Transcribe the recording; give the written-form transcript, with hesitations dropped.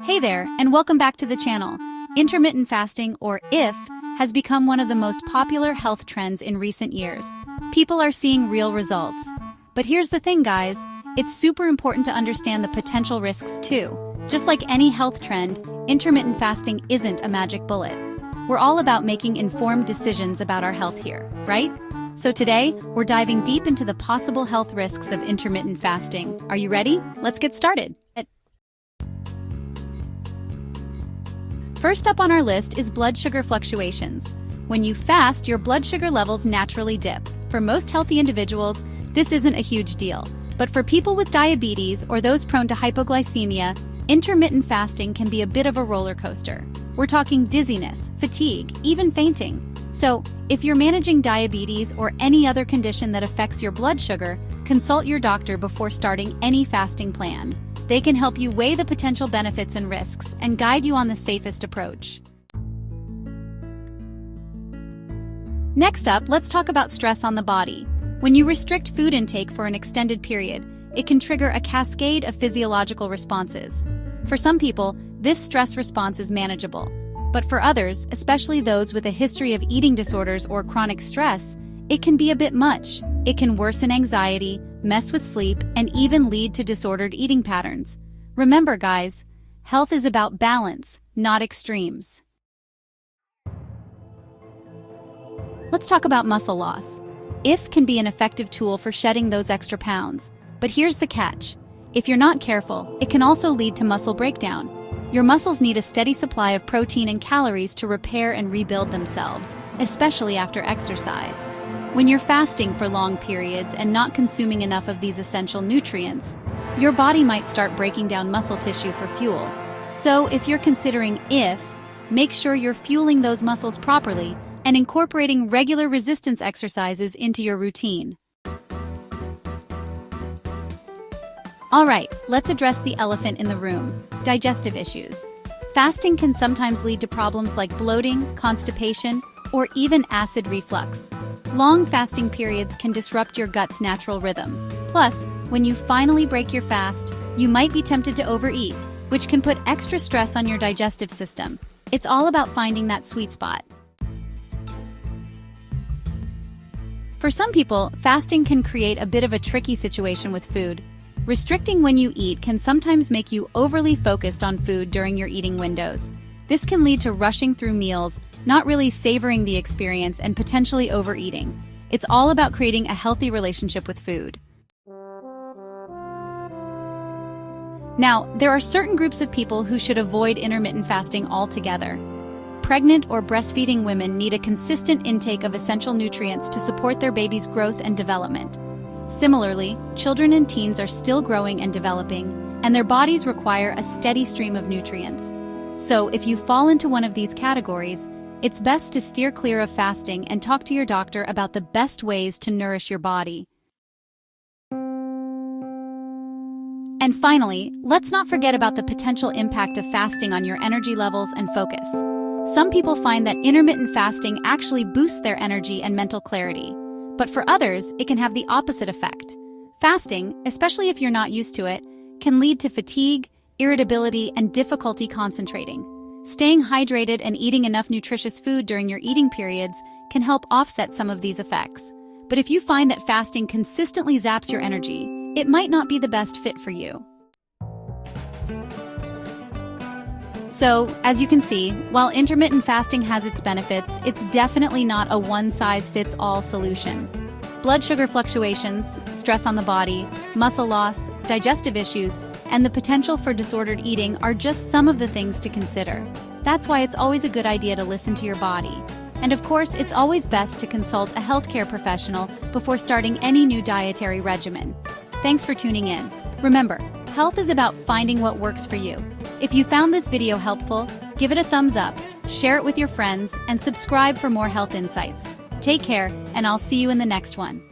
Hey there, and welcome back to the channel. Intermittent fasting, or IF, has become one of the most popular health trends in recent years. People are seeing real results. But here's the thing, guys. It's super important to understand the potential risks too. Just like any health trend, intermittent fasting isn't a magic bullet. We're all about making informed decisions about our health here, right? So today, we're diving deep into the possible health risks of intermittent fasting. Are you ready? Let's get started. First up on our list is blood sugar fluctuations. When you fast, your blood sugar levels naturally dip. For most healthy individuals, this isn't a huge deal. But for people with diabetes or those prone to hypoglycemia, intermittent fasting can be a bit of a roller coaster. We're talking dizziness, fatigue, even fainting. So, if you're managing diabetes or any other condition that affects your blood sugar, consult your doctor before starting any fasting plan. They can help you weigh the potential benefits and risks and guide you on the safest approach. Next up, let's talk about stress on the body. When you restrict food intake for an extended period, it can trigger a cascade of physiological responses. For some people, this stress response is manageable. But for others, especially those with a history of eating disorders or chronic stress, it can be a bit much. It can worsen anxiety, mess with sleep, and even lead to disordered eating patterns. Remember, guys, health is about balance, not extremes. Let's talk about muscle loss. IF can be an effective tool for shedding those extra pounds. But here's the catch. If you're not careful, it can also lead to muscle breakdown. Your muscles need a steady supply of protein and calories to repair and rebuild themselves, especially after exercise. When you're fasting for long periods and not consuming enough of these essential nutrients, your body might start breaking down muscle tissue for fuel. So if you're considering IF, make sure you're fueling those muscles properly and incorporating regular resistance exercises into your routine. All right, let's address the elephant in the room: digestive issues. Fasting can sometimes lead to problems like bloating, constipation, or even acid reflux. Long fasting periods can disrupt your gut's natural rhythm. Plus, when you finally break your fast, you might be tempted to overeat, which can put extra stress on your digestive system. It's all about finding that sweet spot. For some people, fasting can create a bit of a tricky situation with food. Restricting when you eat can sometimes make you overly focused on food during your eating windows. This can lead to rushing through meals, not really savoring the experience, and potentially overeating. It's all about creating a healthy relationship with food. Now, there are certain groups of people who should avoid intermittent fasting altogether. Pregnant or breastfeeding women need a consistent intake of essential nutrients to support their baby's growth and development. Similarly, children and teens are still growing and developing, and their bodies require a steady stream of nutrients. So, if you fall into one of these categories, it's best to steer clear of fasting and talk to your doctor about the best ways to nourish your body. And finally, let's not forget about the potential impact of fasting on your energy levels and focus. Some people find that intermittent fasting actually boosts their energy and mental clarity. But for others, it can have the opposite effect. Fasting, especially if you're not used to it, can lead to fatigue, irritability, and difficulty concentrating. Staying hydrated and eating enough nutritious food during your eating periods can help offset some of these effects. But if you find that fasting consistently zaps your energy, it might not be the best fit for you. So, as you can see, while intermittent fasting has its benefits, it's definitely not a one-size-fits-all solution. Blood sugar fluctuations, stress on the body, muscle loss, digestive issues, and the potential for disordered eating are just some of the things to consider. That's why it's always a good idea to listen to your body. And of course, it's always best to consult a healthcare professional before starting any new dietary regimen. Thanks for tuning in. Remember, health is about finding what works for you. If you found this video helpful, give it a thumbs up, share it with your friends, and subscribe for more health insights. Take care, and I'll see you in the next one.